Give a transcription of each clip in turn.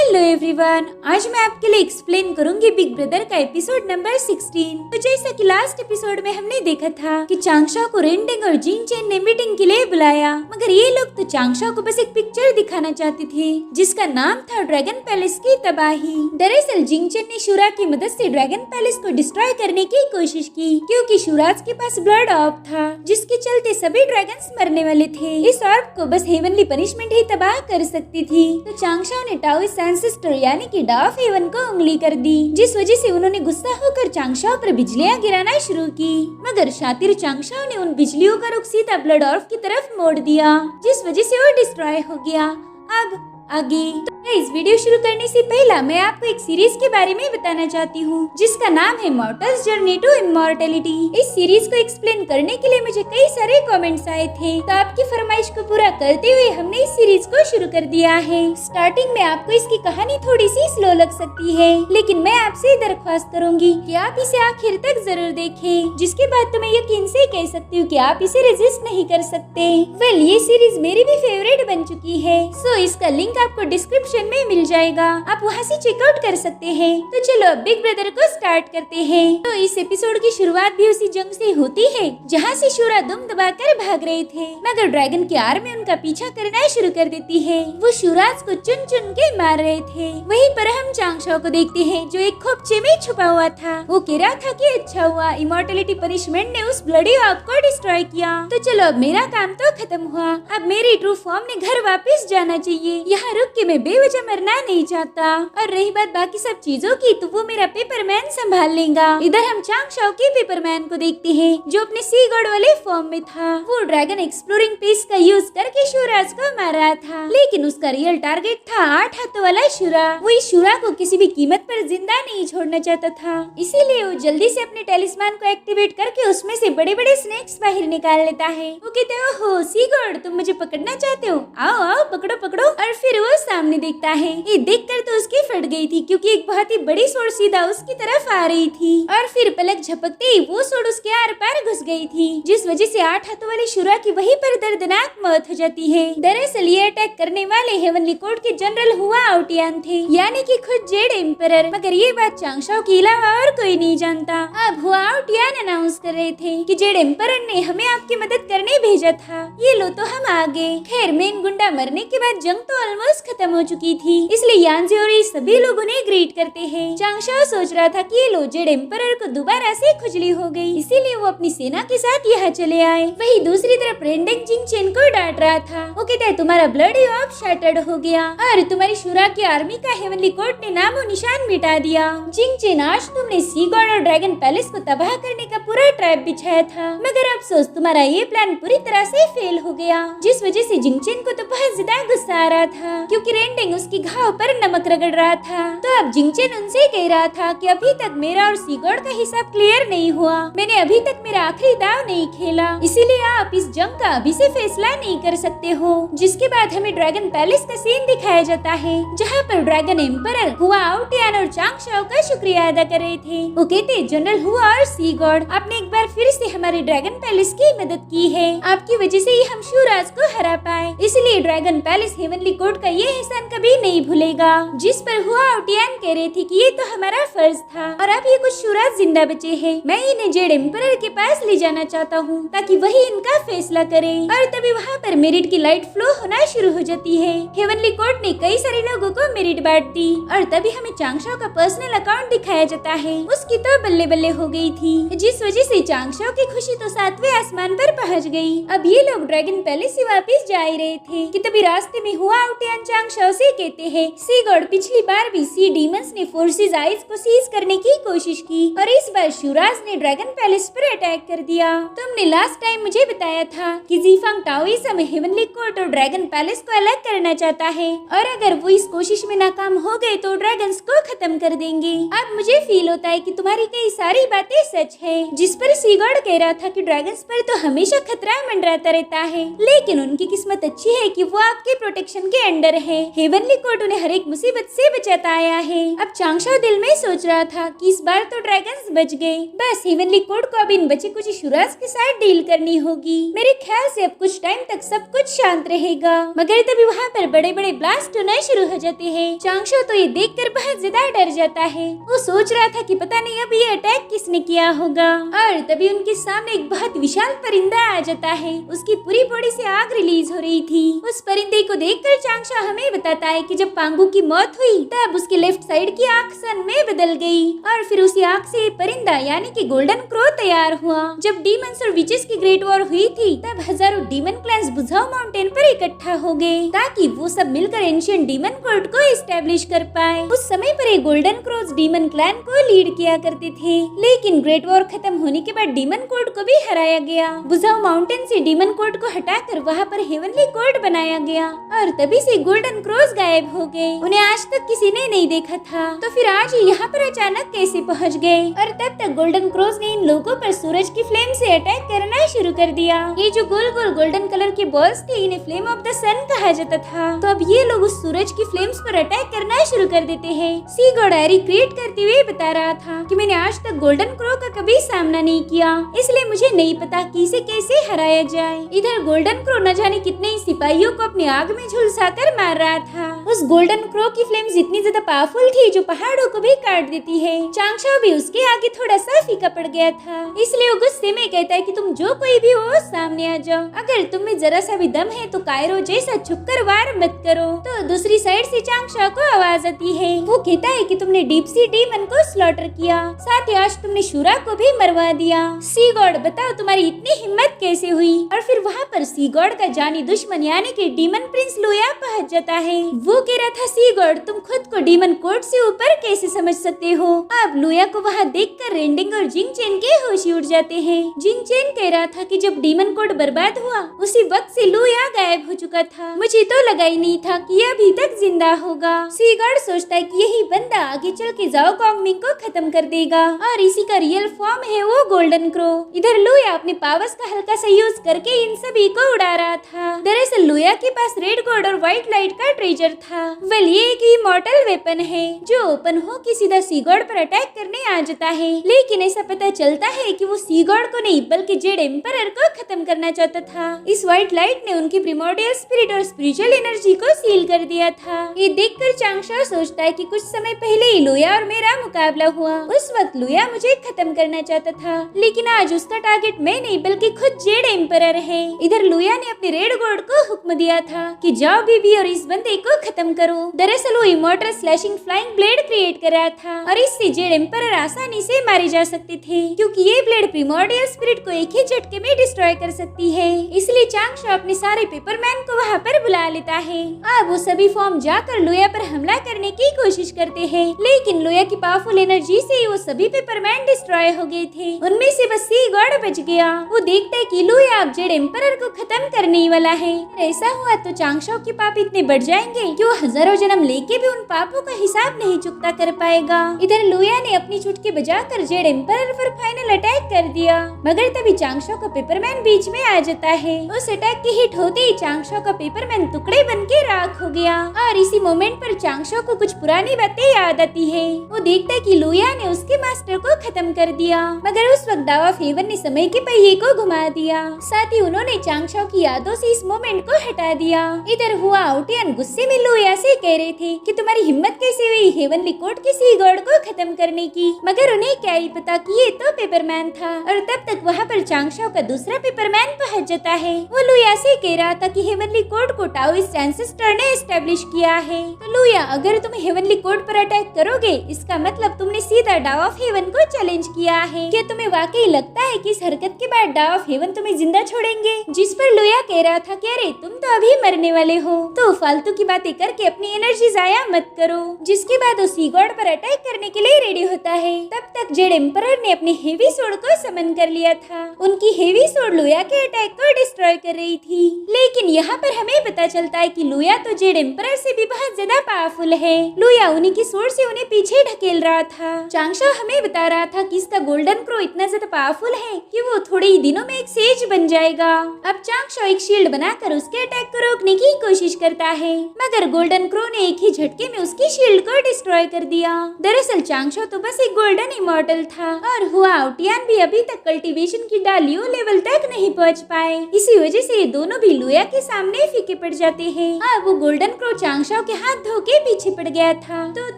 Hello everyone, आज मैं आपके लिए एक्सप्लेन करूंगी बिग ब्रदर का एपिसोड नंबर 16। तो जैसा कि लास्ट एपिसोड में हमने देखा था कि चांगशा को रेंडिंग और जिंग चेन ने मीटिंग के लिए बुलाया, मगर ये लोग तो चांगशा को बस एक पिक्चर दिखाना चाहते थे जिसका नाम था ड्रैगन पैलेस की तबाही। दरअसल जिंग चेन ने शूरा की मदद से ड्रैगन पैलेस को डिस्ट्रॉय करने की कोशिश की, क्योंकि शूराज के पास ब्लड ऑर्ब था जिसके चलते सभी ड्रैगन्स मरने वाले थे। इस ऑर्ब को बस हेवनली पनिशमेंट ही तबाह कर सकती थी। तो चांगशा ने टाओइस्ट एंसेस्टर यानी कि डा ऑफ हेवन को उंगली कर दी, जिस वजह से उन्होंने गुस्सा होकर चांगशा पर बिजलियां गिराना शुरू की। मगर शातिर चांगशा ने उन बिजलियों का रुख सीधा ब्लड ऑर्ब की तरफ मोड़ दिया, जिस वजह से वो डिस्ट्रॉय हो गया। अब आगे तो इस वीडियो शुरू करने से पहला मैं आपको एक सीरीज के बारे में बताना चाहती हूँ जिसका नाम है मॉर्टल्स जर्नी टू इमॉर्टैलिटी। इस सीरीज को एक्सप्लेन करने के लिए मुझे कई सारे कमेंट्स आए थे, तो आपकी फरमाइश को पूरा करते हुए हमने इस सीरीज को शुरू कर दिया है। स्टार्टिंग में आपको इसकी कहानी थोड़ी सी स्लो लग सकती है, लेकिन मैं आपसे दरख्वास्त करूंगी कि आप इसे आखिर तक जरूर देखें, जिसके बाद तो मैं यकीन से कह सकती हूँ कि आप इसे रेजिस्ट नहीं कर सकते। वेल, ये सीरीज मेरी भी फेवरेट बन चुकी है, सो इसका लिंक आपको डिस्क्रिप्शन में मिल जाएगा, आप वहाँ से चेकआउट कर सकते हैं। तो चलो अब बिग ब्रदर को स्टार्ट करते हैं। तो इस एपिसोड की शुरुआत भी उसी जंग से होती है जहाँ से शूरा दुम दबाकर भाग रहे थे, मगर ड्रैगन की आर्मी उनका पीछा करना शुरू कर देती है। वो शूराज को चुन चुन के मार रहे थे। वहीं पर हम चांगशा को देखते हैं जो एक खोपचे में छुपा हुआ था। वो कह रहा था कि अच्छा हुआ इमॉर्टैलिटी पनिशमेंट ने उस ब्लडी ऑर्ब को डिस्ट्रॉय किया, तो चलो अब मेरा काम तो खत्म हुआ। अब मेरी ट्रू फॉर्म ने घर वापस जाना चाहिए, यहाँ रुक के मैं बेवजह मरना नहीं चाहता। और रही बात बाकी सब चीजों की, तो वो मेरा पेपरमैन संभाल लेगा। इधर हम चांगशा के पेपरमैन को देखते हैं जो अपने सी गॉड वाले फॉर्म में था। वो ड्रैगन एक्सप्लोरिंग पीस का यूज करके शूराज को मार रहा था, लेकिन उसका रियल टारगेट था 8 हाथों वाला शूरा। वो इस शूरा को किसी भी कीमत पर जिंदा नहीं छोड़ना चाहता था, इसीलिए वो जल्दी से अपने टेलिस्मान को एक्टिवेट करके उसमें से बड़े बड़े स्नेक्स बाहर निकाल लेता है। वो कहते हो सी गॉड, तुम मुझे पकड़ना चाहते हो, आओ आओ पकड़ो पकड़ो। और फिर वो सामने देखता है। ये देखकर तो उसकी फट गई थी, क्योंकि एक बहुत ही बड़ी सोड सीधा उसकी तरफ आ रही थी, और फिर पलक झपकते ही वो सोड उसके आर पार घुस गई थी, जिस वजह से 8 हाथों वाले शूरा की वहीं पर दर्दनाक मौत हो जाती है। दरअसल ये अटैक करने वाले हेवनली कोर्ट के जनरल हुआ आउटियान थे, यानी कि खुद जेड एम्परर। मगर ये बात चांगशा के अलावा और कोई नहीं जानता। अब हुआ आउटियान अनाउंस कर रहे थे कि जेड एम्परर ने हमें आपकी मदद करने भेजा था, ये लो तो हम आ गए। खैर मेन गुंडा मरने के बाद जंग तो ऑलमोस्ट खत्म हो चुकी थी, इसलिए यानजी और ये सभी लोग उन्हें ग्रीट करते हैं। चांगशा सोच रहा था कि ये लो जेड एम्परर को दोबारा से खुजली हो गई, इसीलिए वो अपनी सेना के साथ यहाँ चले आए। वही दूसरी तरफ रेंडिंग जिंग चेन को डांट रहा था। वो कहता है तुम्हारा ब्लडी ऑर्ब शैटर्ड हो गया और तुम्हारी शूरा की आर्मी का हेवनली कोर्ट ने नामो निशान मिटा दिया। जिंग चेन, आज तुमने सी गॉड और ड्रैगन पैलेस को तबाह करने का पूरा ट्रैप बिछाया था, मगर अफसोस तुम्हारा ये प्लान पूरी तरह से फेल हो गया, जिस वजह से जिंग चेन को तो बहुत ज्यादा गुस्सा आ रहा था, क्योंकि रेंडिंग उसकी घाव पर नमक रगड़ रहा था। तो अब जिंग चेन उनसे कह रहा था कि अभी तक मेरा और सी गॉड का हिसाब क्लियर नहीं हुआ, मैंने अभी तक मेरा आखिरी दाव नहीं खेला, इसीलिए आप इस जंग का अभी से फैसला नहीं कर सकते हो। जिसके बाद हमें ड्रैगन पैलेस का सीन दिखाया जाता है, जहाँ पर ड्रैगन एम्परर हुआ आउटियान और चांगशा का शुक्रिया अदा कर रहे थे। वो कहते जनरल हुआ और सी गॉड, आपने एक बार फिर से हमारे ड्रैगन पैलेस की मदद की है, आपकी वजह से ही हम शूराज को हरा पाए, इसलिए ड्रैगन पैलेस हेवनली कोर्ट का ये एहसान कभी नहीं भूलेगा। जिस पर हुआ आउटियान कह रहे थे कि ये तो हमारा फर्ज था, और अब ये कुछ शूराज जिंदा बचे हैं, मैं इन्हें जेड एम्परर के पास ले जाना चाहता हूँ ताकि वही इनका फैसला करे। और तभी वहाँ पर मेरिट की लाइट फ्लो होना शुरू हो जाती है। हेवनली कोर्ट ने कई सारे लोगों को मेरिट बांट दी, और तभी हमें चांगशा का पर्सनल अकाउंट दिखाया जाता है। उसकी तो बल्ले बल्ले हो गई थी, जिस वजह से चांगशा की खुशी तो 7वें आसमान पर पहुँच गई। अब ये लोग ड्रैगन पैलेस से वापस जा ही रहे थे कि तभी रास्ते में हुआ आउटियान चांगशा से कहते हैं सी गॉड, पिछली बार भी सी डीमंस ने फोर्सेस आइज को सीज करने की कोशिश की, और इस बार शूराज ने ड्रैगन पैलेस पर अटैक कर दिया। तुमने लास्ट टाइम मुझे बताया था कि जीफांग टाओइज्म हेवनली कोर्ट और ड्रैगन पैलेस को अलग करना चाहता है, और अगर वो इस कोशिश में नाकाम हो गए तो ड्रैगन्स को खत्म कर देंगे। अब मुझे फील होता है कि तुम्हारी कई सारी बातें सच है। जिस पर सी गॉड कह रहा था कि ड्रैगन्स पर तो हमेशा खतरा मंडराता रहता है, लेकिन उनकी किस्मत अच्छी है कि वो आपके प्रोटेक्शन के अंडर है। हेवनली कोड उन्हें हर एक मुसीबत से बचाता आया है। अब चांगशाओ दिल में सोच रहा था कि इस बार तो ड्रैगन्स बच गए, बस हेवनली कोड को अब इन बचे कुछ शुराज के साथ डील करनी होगी। मेरे ख्याल से अब कुछ टाइम तक सब कुछ शांत रहेगा। मगर तभी वहाँ पर बड़े बड़े ब्लास्ट होना शुरू हो जाते हैं। चांगशाओ तो ये देखकर बहुत ज्यादा डर जाता है। वो सोच रहा था कि पता नहीं अब ये अटैक किसने किया होगा। और तभी उनके सामने एक बहुत विशाल परिंदा आ जाता है। उसकी पूरी बॉडी से आग रिलीज हो रही थी। उस परिंदे को देखकर चांगशाओ हमें बताता है कि जब पांगू की मौत हुई तब उसके लेफ्ट साइड की आंख सन में बदल गई और फिर उसी आंख से ये परिंदा यानी कि गोल्डन क्रो तैयार हुआ। जब डीमंस और विचेस की ग्रेट वॉर हुई थी तब हजारों डीमन क्लैंस बुझाओ माउंटेन पर इकट्ठा हो गए ताकि वो सब मिलकर एंशिएंट डीमन कोर्ट को एस्टेब्लिश कर पाए। उस समय पर ये गोल्डन क्रोज डीमन क्लैन को लीड किया करते थे, लेकिन ग्रेट वॉर खत्म होने के बाद डीमन कोर्ट को भी हराया गया। बुझाओ माउंटेन से डीमन कोर्ट को हटाकर वहाँ पर हेवनली कोर्ट बनाया गया और तभी से गोल्डन क्रोज गायब हो गए। उन्हें आज तक किसी ने नहीं देखा था, तो फिर आज यहाँ पर अचानक कैसे पहुँच गए? और तब तक गोल्डन क्रोज ने इन लोगों पर सूरज की फ्लेम से अटैक करना शुरू कर दिया। ये जो गोल गोल गोल्डन कलर के बॉल्स थे इन्हें फ्लेम ऑफ द सन कहा जाता था। तो अब ये लोग उस सूरज की फ्लेम्स पर अटैक करना शुरू कर देते हैं। सी गॉड एरी क्रिएट करते हुए बता रहा था कि मैंने आज तक गोल्डन क्रो का कभी सामना नहीं किया, इसलिए मुझे नहीं पता कि इसे कैसे हराया जाए। इधर गोल्डन क्रो न जाने कितने ही सिपाहियों को अपनी आग में झुलसाकर मार रहा था। उस गोल्डन क्रो की फ्लेम्स इतनी ज्यादा पावरफुल थी जो पहाड़ों को भी काट देती है। चांगशाओ भी उसके आगे थोड़ा सा फीका पड़ गया था, इसलिए वो गुस्से में कहता है कि तुम जो कोई भी हो सामने आ जाओ। अगर तुम में जरा सा भी दम है तो कायरो जैसा छुपकर वार मत करो। तो दूसरी साइड से चांगशाओ को आवाज आती है। वो कहता है कि तुमने डीप सी डीमन को स्लॉटर किया, साथ ही आज तुमने शूरा को भी मरवा दिया। सी गॉड बताओ तुम्हारी इतनी हिम्मत कैसे हुई? और फिर वहाँ पर सी गॉड का जानी दुश्मन यानी कि डीमन प्रिंस लुया पहुँच जाता है। वो कह रहा था सी गॉड तुम खुद को डीमन कोर्ट से ऊपर कैसे समझ सकते हो? अब लुया को वहाँ देखकर रेंडिंग और जिंग चेन के होश उड़ जाते हैं। जिंग चेन कह रहा था कि जब डीमन कोर्ट बर्बाद हुआ उसी वक्त से लुया गायब हो चुका था। मुझे तो लगा ही नहीं था कि ये अभी तक जिंदा होगा। सी गॉड सोचता है कि यही बंदा आगे चल के जाओ कॉन्गमिंग को खत्म कर देगा और इसी का रियल फॉर्म है वो गोल्डन क्रो। इधर लुया अपने पावर्स का हल्का सा यूज करके इन सभी को उड़ा रहा था। दरअसल लुया के पास रेड गोल्ड और व्हाइट लाइट का ट्रेजर था। वेल ये एक इमॉर्टल वेपन है जो ओपन हो के सीधा सी गॉड पर अटैक करने आ जाता है, लेकिन ऐसा पता चलता है कि वो सी गॉड को नहीं बल्कि जेड एम्परर को खत्म करना चाहता था। इस व्हाइट लाइट ने उनकी प्रिमोर्डियल स्पिरिट और स्पिरिचुअल एनर्जी को सील कर दिया था। ये देखकर चांगशाओ सोचता है कि कुछ समय पहले ही लुया और मेरा मुकाबला हुआ। उस वक्त लुया मुझे खत्म करना चाहता था, लेकिन आज उसका टारगेट मैं नहीं बल्कि खुद जेड एम्परर है। इधर लुया ने अपने रेड गॉड को हुक्म दिया था कि जाओ बीबी और इस बंदे को खत्म करो। दरअसल वो immortal slashing flying blade create कर रहा था और इससे जेड एम्परर आसानी से मारे जा सकते थे, क्योंकि ये ब्लेड प्रिमोर्डियल स्पिरिट को एक ही झटके में डिस्ट्रॉय कर सकती है। इसलिए चांगशाओ अपने सारे पेपरमैन को वहाँ पर बुला लेता है। अब वो सभी फॉर्म जाकर लुया पर हमला करने की कोशिश करते हैं, लेकिन लुया की पावरफुल एनर्जी से वो सभी पेपरमैन डिस्ट्रॉय हो गए थे। उनमें से बस सी गॉड बच गया। वो देखता है कि लुया अब जेड एम्परर को खत्म करने वाला है। ऐसा हुआ तो चांगशाओ के पाप इतने बढ़ जाएंगे कि वो हजारों जन्म लेके भी उन पापों का हिसाब नहीं चुकता कर पाएगा। इधर लुया ने अपनी चुटकी बजाकर जेड एम्परर पर फाइनल अटैक कर दिया, मगर तभी चांगशाओ का पेपरमैन बीच में आ जाता है। उस अटैक की हिट होते ही चांगशाओ का पेपरमैन टुकड़े बनके राख हो गया और इसी मोमेंट पर चांगशाओ को कुछ पुरानी बातें याद आती है। वो देखता है कि लुया ने उसके मास्टर को खत्म कर दिया, मगर उस वक्त दावा फेवन ने समय के पहिए को घुमा दिया। साथ ही उन्होंने चांगशाओ की यादों से इस मोमेंट को हटा दिया। इधर हुआ आउटियन गुस्से में लुया से कह रहे थे कि तुम्हारी हिम्मत कैसे हुई हेवनली कोर्ट के सी गॉड को खत्म करने की, मगर उन्हें क्या ही पता कि ये तो पेपरमैन था। और तब तक वहाँ पर चांगशाओ का दूसरा पेपरमैन पहुँच जाता है। वो लुया से कह रहा था कि हेवनली कोर्ट को टाओइस्ट एंसेस्टर ने एस्टेब्लिश किया है। तो लुया अगर तुम हेवनली कोर्ट पर अटैक करोगे इसका मतलब तुमने सीधा डाव ऑफ हेवन को चैलेंज किया है। क्या तुम्हें वाकई लगता है कि इस हरकत के बाद डाव ऑफ हेवन तुम्हें जिंदा छोड़ेंगे? जिस पर लुया कह रहा था कि अरे तुम तो अभी मरने वाले हो, तो फालतू की बातें करके अपनी एनर्जी जाया मत करो। जिसके बाद वो सी गॉड पर अटैक करने के लिए रेडी होता है। तब तक जेड एम्परर ने अपने हेवी सोर्ड को समन कर लिया था। उनकी हेवी सोर्ड लुया के अटैक को डिस्ट्रॉय कर रही थी, लेकिन यहाँ पर हमें पता चलता है कि लुया तो जेड एम्परर से भी बहुत ज्यादा पावरफुल है। लुया उन्हीं की सोर्ड से उन्हें पीछे ढकेल रहा था। चांगशाओ हमें बता रहा था कि इसका गोल्डन क्रो इतना ज्यादा पावरफुल है कि वो थोड़े ही दिनों में एक सेज बन जाएगा। अब चांगशाओ एक शील्ड बनाकर उसके अटैक को रोकने की कोशिश करता है, मगर गोल्डन क्रो ने एक ही झटके में उसकी शील्ड को डिस्ट्रॉय कर दिया। दरअसल चांगशो तो बस एक गोल्डन इमॉर्टल था और हुआ आउटियान भी अभी तक कल्टीवेशन की डालियों लेवल तक नहीं पहुंच पाए। इसी वजह से ये दोनों भी लुया के सामने फीके पड़ जाते हैं। वो गोल्डन क्रो चांगशो के हाथ धो के पीछे पड़ गया था, तो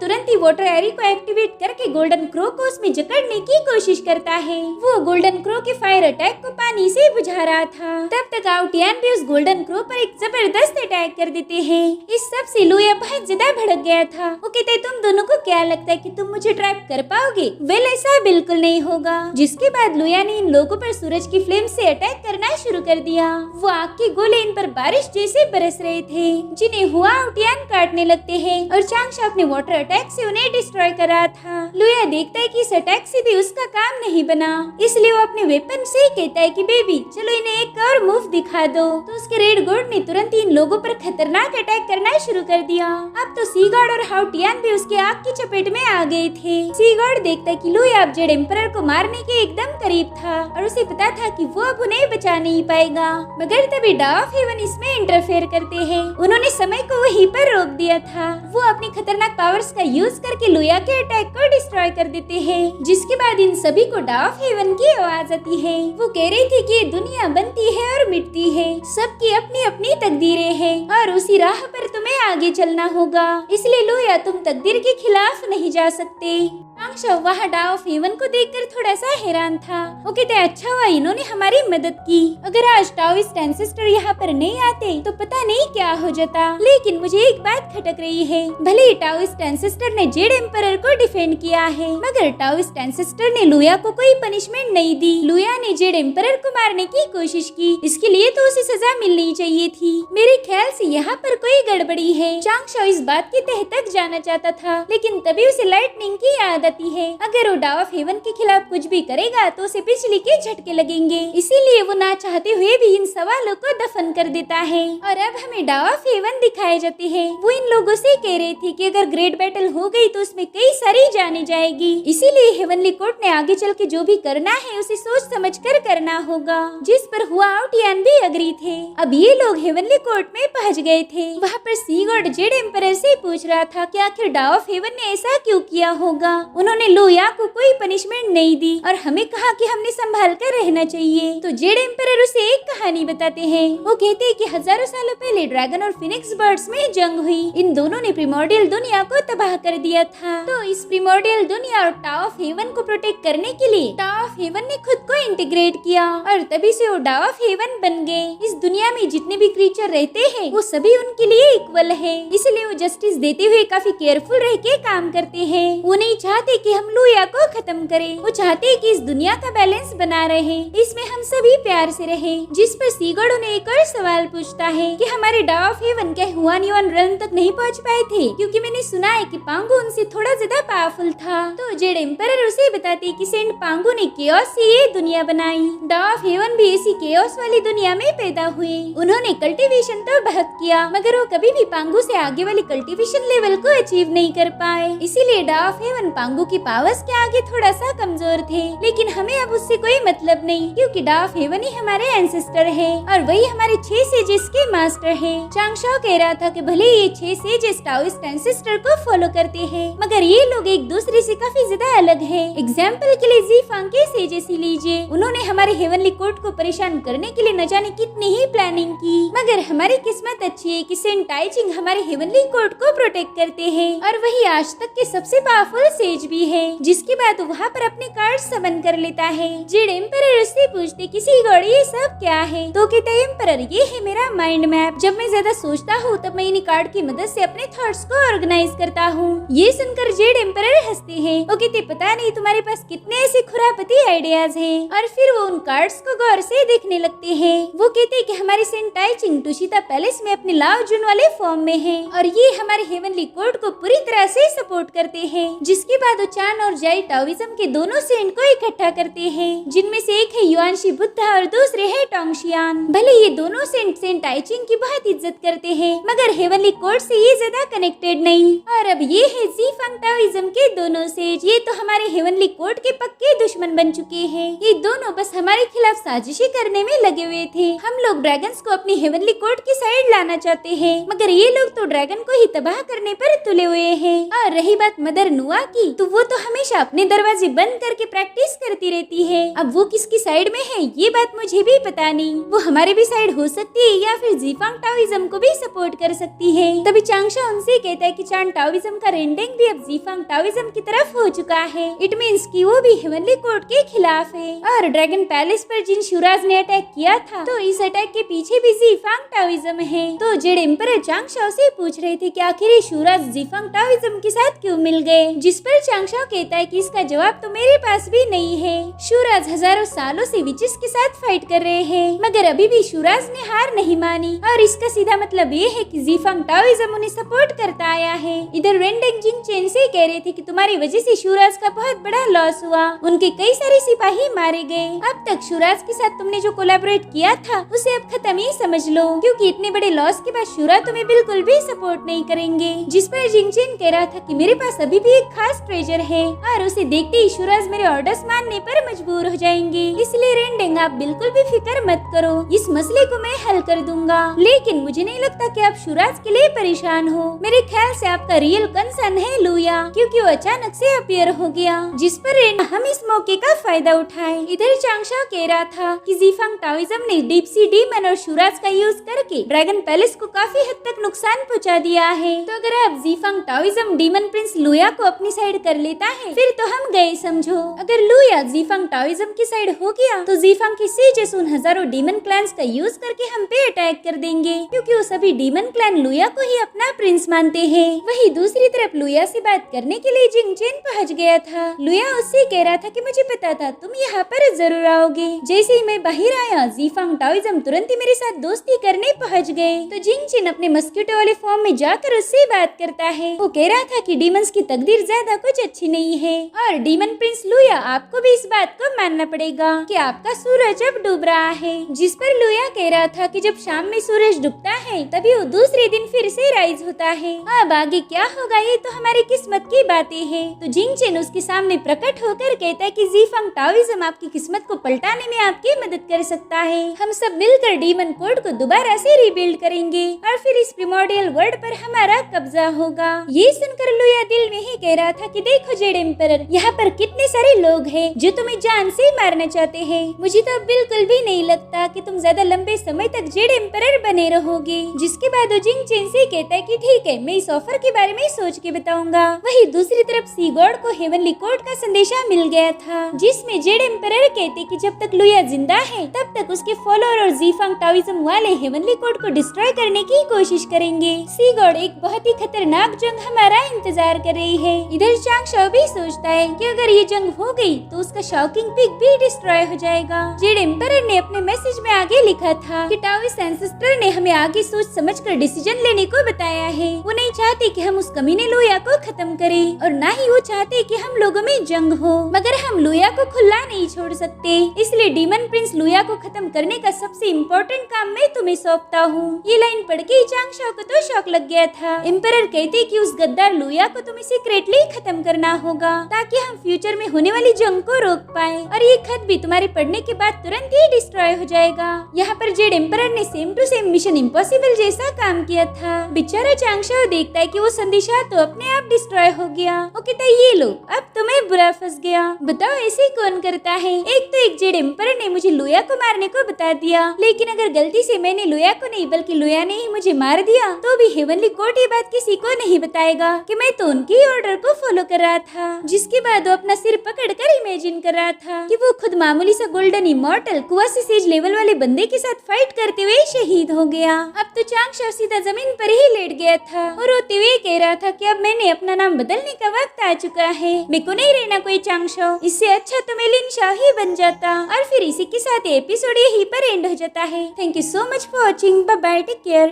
तुरंत ही वाटर एरी को एक्टिवेट करके गोल्डन क्रो को उसमें जकड़ने की कोशिश करता है। वो गोल्डन क्रो के फायर अटैक को पानी से बुझा रहा था। तब तक आउटियान भी उस गोल्डन क्रो पर एक जबरदस्त अटैक कर देते हैं। इस सब से लुया बहुत ज्यादा भड़क गया था। वो कहते तुम दोनों को क्या लगता है कि तुम मुझे ट्रैप कर पाओगे? वेल ऐसा बिल्कुल नहीं होगा। जिसके बाद लुया ने इन लोगों पर सूरज की फ्लेम से अटैक करना शुरू कर दिया। वो आग के गोले इन पर बारिश जैसे बरस रहे थे, जिन्हें हुआ आउटियान काटने लगते हैं और चांगशो अपने वाटर अटैक से उन्हें डिस्ट्रॉय कर रहा था। लुया देखता है कि इस अटैक से भी उसका काम नहीं बना, इसलिए वो अपने वेपन से कहता है कि बेबी चलो इन्हें एक और मूव दिखा दो। तो उसके रेड गॉड ने तुरंत ही इन लोगों पर खतरनाक अटैक करना शुरू कर दिया। अब तो सी गॉड और हाउटियान भी उसके आग की चपेट में आ गए थे। सी गॉड देखता है कि लुया अब जेड एम्परर को मारने के एकदम करीब था और उसे पता था कि वो अब उन्हें बचा नहीं पाएगा। मगर तभी डॉ ऑफ हेवन इसमें इंटरफेयर करते हैं। उन्होंने समय को वहीं पर रोक दिया था। वो अपनी खतरनाक पावर्स का यूज करके लुया के अटैक को डिस्ट्रॉय कर देते हैं, जिसके बाद इन सभी को डॉ ऑफ हेवन की आवाज आती है। वो कह रही थी कि दुनिया बनती है और मिटती है, सबकी अपनी अपनी तकदीरें हैं और उसी राह पर तुम्हें आगे चलना होगा। इसलिए लुया तुम तकदीर के खिलाफ नहीं जा सकते। चांगशो वहाँ डॉ ऑफ हेवन को देखकर थोड़ा सा हैरान था। वो कहते अच्छा हुआ इन्होंने हमारी मदद की। अगर आज टाओइस्ट एंसेस्टर यहाँ पर नहीं आते तो पता नहीं क्या हो जाता। लेकिन मुझे एक बात खटक रही है, भले ही टाओइस्ट एंसेस्टर ने जेड एम्परर को डिफेंड किया है, मगर टाओइस्ट एंसेस्टर ने लुया को कोई पनिशमेंट नहीं दी। लुया ने जेड एम्परर को मारने की कोशिश की, इसके लिए तो उसे सजा मिलनी चाहिए थी। मेरे ख्याल से यहाँ पर कोई गड़बड़ी है। चांगशो इस बात की तह तक जाना चाहता था, लेकिन तभी उसे लाइटनिंग की याद आती है। अगर वो डॉ ऑफ हेवन के खिलाफ कुछ भी करेगा तो उसे बिजली के झटके लगेंगे, इसीलिए वो ना चाहते हुए भी इन सवालों को दफन कर देता है। और अब हमें डॉ ऑफ हेवन दिखाए जाते हैं। वो इन लोगों से कह रहे थे कि अगर ग्रेट बैटल हो गई तो उसमें कई सारी जाने जाएगी, इसीलिए हेवनली कोर्ट ने आगे चल के जो भी करना है उसे सोच समझ कर करना होगा, जिस पर हुआ आउटियान भी अग्री थे। अब ये लोग हेवनली कोर्ट में पहुँच गए थे। वहाँ पर सी गॉड जेड एम्परर से पूछ रहा था कि आखिर डॉ ऑफ हेवन ने ऐसा क्यों किया होगा। उन्होंने लुया को कोई पनिशमेंट नहीं दी और हमें कहा कि हमने संभाल कर रहना चाहिए। तो जेड एम्परर उसे एक कहानी बताते हैं। वो कहते हैं कि हजारों सालों पहले ड्रैगन और फिनिक्स बर्ड्स में जंग हुई। इन दोनों ने प्रिमोर्डियल दुनिया को तबाह कर दिया था। तो इस प्रिमोर्डियल दुनिया और डॉ ऑफ हेवन को प्रोटेक्ट करने के लिए डॉ ऑफ हेवन ने खुद को इंटीग्रेट किया और तभी से वो डॉ ऑफ हेवन बन गए। इस दुनिया में जितने भी क्रीचर रहते हैं वो सभी उनके लिए इक्वल है, इसलिए वो जस्टिस देते हुए काफी केयरफुल रह के काम करते हैं। वो नहीं चाहते कि हम लुया को खत्म करें, वो चाहते हैं कि इस दुनिया का बैलेंस बना रहे, इसमें हम सभी प्यार से रहे। जिस पर सी गॉड उन्हें एक और सवाल पूछता है कि हमारे डॉ ऑफ हेवन क्या हुआन युआन रन तक नहीं पहुंच पाए थे, क्योंकि मैंने सुना है कि पांगु उनसे थोड़ा ज्यादा पावरफुल था। तो जेड एम्परर उसे बताते कि सेंट पांगु ने केओस से ये दुनिया बनाई। डॉ ऑफ हेवन भी इसी केओस वाली दुनिया में पैदा हुए। उन्होंने कल्टीवेशन तो बहुत किया, मगर वो कभी भी पांगु से आगे वाली कल्टीवेशन लेवल को अचीव नहीं कर पाए, इसीलिए डॉ ऑफ हेवन पांगु की पावर्स के आगे थोड़ा सा कमजोर थे। लेकिन हमें अब उससे कोई मतलब नहीं, क्योंकि डॉ ऑफ हेवन ही हमारे एंसेस्टर है और वही हमारे 6 सेजेस के मास्टर है। चांगशो कह रहा था कि भले ये 6 सेजेस टाओइस्ट एंसेस्टर को फॉलो करते हैं, मगर ये लोग एक दूसरे से काफी ज्यादा अलग है। एग्जाम्पल के लिए ज़ीफांग के सेजेस ही लीजिए, उन्होंने हमारे हेवनली कोर्ट को परेशान करने के लिए न जाने कितनी ही प्लानिंग की, मगर हमारी किस्मत अच्छी है कि सेंट टाइचिंग हमारे हेवनली कोर्ट को प्रोटेक्ट करते हैं और वही आज तक के सबसे पावरफुल सेज भी है। जिसके बाद वहाँ पर अपने कार्ड समन कर लेता है। जेड एम्परर उससे पूछते किसी गॉड ये सब क्या है, तो कहता है एम्परर ये है मेरा माइंड मैप। जब मैं ज्यादा सोचता हूँ तब मैं इन कार्ड की मदद से अपने थॉट्स को ऑर्गेनाइज करता हूँ। ये सुनकर जेड एम्परर हंसते हैं। वो कहते पता नहीं तुम्हारे पास कितने ऐसे खुरापती आइडियाज हैं, और फिर वो उन कार्ड्स को गौर से देखने लगते हैं। वो कहते हैं कि हमारे सेंट टाइचिंग टुशिता पैलेस में अपने लाव जून वाले फॉर्म में है और ये हमारे हेवनली कोर्ट को पूरी तरह से सपोर्ट करते हैं। जिसके बाद बाद वो चान और जाई टाओइज्म के दोनों सेंट को इकट्ठा करते हैं, जिनमें से एक है युआनशी बुद्धा और दूसरे है टोंगशियान। भले ये दोनों सेंट आइचिंग की बहुत इज्जत करते हैं, मगर हेवनली कोर्ट से ये ज्यादा कनेक्टेड नहीं। और अब ये है जीफंग टाओइज्म के दोनों सेज, ये तो हमारे हेवनली कोर्ट के पक्के दुश्मन बन चुके हैं। ये दोनों बस हमारे खिलाफ साजिशें करने में लगे हुए थे। हम लोग ड्रैगन्स को अपनी हेवनली कोर्ट की साइड लाना चाहते हैं, मगर ये लोग तो ड्रैगन को ही तबाह करने पर तुले हुए हैं। और रही बात मदर नुआ की, तो वो तो हमेशा अपने दरवाजे बंद करके प्रैक्टिस करती रहती है। अब वो किसकी साइड में है ये बात मुझे भी पता नहीं। वो हमारे भी साइड हो सकती है या फिर जीफंग टाओइज्म को भी सपोर्ट कर सकती है। तभी चांगशा उनसे कहता है कि चान टाओइज्म का रेंडिंग भी अब जीफंग टाओइज्म की तरफ हो चुका है। इट मीन्स कि वो भी हेवनली कोर्ट के खिलाफ है। और ड्रैगन पैलेस पर जिन शुराज ने अटैक किया था, तो इस अटैक के पीछे भी जीफंग टाओइज्म है। तो जेड एम्परर चांगशा से पूछ रहे थे कि आखिर ये शुराज जीफंग टाओइज्म के साथ क्यों मिल गए, जिस पर चांगशा कहता है कि इसका जवाब तो मेरे पास भी नहीं है। शुराज हजारों सालों से विचिस के साथ फाइट कर रहे हैं, मगर अभी भी शुराज ने हार नहीं मानी। और इसका सीधा मतलब ये है कि जीफंग टाओइज्म उन्हें सपोर्ट करता आया है। इधर रेंडेंग जिंगचेन से कह रहे थे कि तुम्हारी वजह से शुराज का बहुत बड़ा लॉस हुआ, उनके कई सारे सिपाही मारे गए। अब तक शुराज के साथ तुमने जो कोलैबोरेट किया था उसे अब खत्म ही समझ लो, क्योंकि इतने बड़े लॉस के बाद शुरा तुम्हें बिल्कुल भी सपोर्ट नहीं करेंगे। जिस पर जिंगचेन कह रहा था कि मेरे पास अभी भी एक खास ट्रेजर है और उसे देखते ही शुराज मेरे ऑर्डर्स मानने पर मजबूर हो जाएंगे। इसलिए रेंडेंग आप बिल्कुल भी फिक्र मत करो, इस मसले को मैं हल कर दूंगा। लेकिन मुझे नहीं लगता कि आप शुराज के लिए परेशान हो। मेरे ख्याल से आपका रियल कंसर्न है लुया, क्योंकि वो अचानक से अपीयर हो गया, जिस पर हम इस मौके का फायदा उठाए। इधर चांगशा कह रहा था कि जीफंग टाओइज्म ने डीप सी डीमन और शुराज का यूज करके ड्रैगन पैलेस को काफी हद तक नुकसान पहुंचा दिया है। तो अगर आप जीफंग टाओइज्म डीमन प्रिंस लुया को अपनी साइड कर लेता है, फिर तो हम गए समझो। अगर लुया जीफंग टाओइज्म की साइड हो गया, तो जीफंग की सीजेस उन हजारों डीमन क्लैंस का यूज करके हम पे अटैक कर देंगे, क्योंकि वो सभी डीमन क्लैन लुया को ही अपना प्रिंस मानते हैं। वही दूसरी तरफ लुया से बात करने के लिए जिंगचेन पहुंच गया था। लुया उससे कह रहा था कि मुझे पता था तुम यहाँ पर जरूर आओगे। जैसे ही मैं बाहर आया, जीफंग टाओइज्म तुरंत ही मेरे साथ दोस्ती करने पहुंच गए। तो जिंगचेन अपने मस्किटो वाले फॉर्म में जाकर उससे बात करता है। वो कह रहा था कि डीमंस की तकदीर ज्यादा कुछ अच्छी नहीं है, और डीमन प्रिंस लुया आपको भी इस बात को मानना पड़ेगा कि आपका सूरज अब डूब रहा है। जिस पर लुया कह रहा था कि जब शाम में सूरज डूबता है तभी वो दूसरे दिन फिर से राइज होता है। अब आगे क्या होगा ये तो हमारी किस्मत की बातें हैं। तो जिंगचेन उसके सामने प्रकट होकर कहता है कि जीफंग टाओइज्म आपकी किस्मत को पलटाने में आपकी मदद कर सकता है। हम सब मिलकर डीमन कोड को दोबारा से रिबिल्ड करेंगे और फिर इस प्रिमोर्डियल वर्ल्ड पर हमारा कब्जा होगा। ये सुनकर लुया दिल में ही कह रहा था कि देखो जेड एम्परर, यहाँ पर कितने सारे लोग हैं जो तुम्हें जान से मारना चाहते हैं। मुझे तो बिल्कुल भी नहीं लगता कि तुम ज्यादा लंबे समय तक जेड एम्परर बने रहोगे। जिसके बाद वो जिंगचेन से कहता है कि ठीक है, मैं इस ऑफर के बारे में सोच के बताऊंगा। वही दूसरी तरफ सी गॉड को हेवनली कोर्ट का संदेशा मिल गया था, जिसमें जेड एम्परर कहते कि जब तक लुया जिंदा है तब तक उसके फॉलोअर और जीफंग टाओइज्म वाले हेवनली कोर्ट को डिस्ट्रॉय करने की कोशिश करेंगे। सी गॉड एक बहुत ही खतरनाक जंग हमारा इंतजार कर रही है। इधर चांगशा भी सोचता है कि अगर ये जंग हो गई तो उसका शॉकिंग पिक भी डिस्ट्रॉय हो जाएगा। जेड एम्परर ने अपने मैसेज में आगे लिखा था कि टाओइस्ट एंसेस्टर ने हमें आगे सोच समझकर डिसीजन लेने को बताया है। वो नहीं चाहते कि हम उस कमीने लुया को खत्म करें, और ना ही वो चाहते कि हम लोगों में जंग हो, मगर हम लुया को खुला नहीं छोड़ सकते। इसलिए डीमन प्रिंस लुया को खत्म करने का सबसे इम्पोर्टेंट काम मैं तुम्हें सौंपता हूँ। ये लाइन पढ़ के चांगशा को तो शौक लग गया था। एम्परर कहते कि उस गद्दार लुया को तुम्हें सीक्रेटली खत्म करना होगा, ताकि हम फ्यूचर में होने वाली जंग को रोक पाए। और ये खत भी तुम्हारे पढ़ने के बाद तुरंत ही डिस्ट्रॉय हो जाएगा। यहाँ पर जेड एम्परर ने same to same mission impossible जैसा काम किया था। बेचारा चांगशा देखता है कि वो संदेशा तो अपने आप डिस्ट्रॉय हो गया। वो कहता है ये लो, अब तुम्हें बुरा फंस गया। बताओ ऐसे कौन करता है? एक जेड एम्परर ने मुझे लुया को मारने को बता दिया, लेकिन अगर गलती से मैंने लुया को नहीं बल्कि लुया ने ही मुझे मार दिया तो भी हेवनली कोर्ट ये बात किसी को नहीं बताएगा कि मैं तो उनकी ऑर्डर को फॉलो कर रहा था। जिसके बाद वो अपना सिर पकड़कर इमेजिन कर रहा था कि वो खुद मामूली सा गोल्डन इमॉर्टल कुआसी सेज लेवल वाले बंदे के साथ फाइट करते हुए शहीद हो गया। अब तो चांगशा सीधा जमीन पर ही लेट गया था और रोते हुए कह रहा था कि अब मैंने अपना नाम बदलने का वक्त आ चुका है। मेरे को नहीं रहना कोई चांगशा, इससे अच्छा तो मैं लिनशा ही बन जाता। और फिर इसी के साथ एपिसोड यहीं पर एंड हो जाता है। Thank you so much for watching. Bye bye, take care.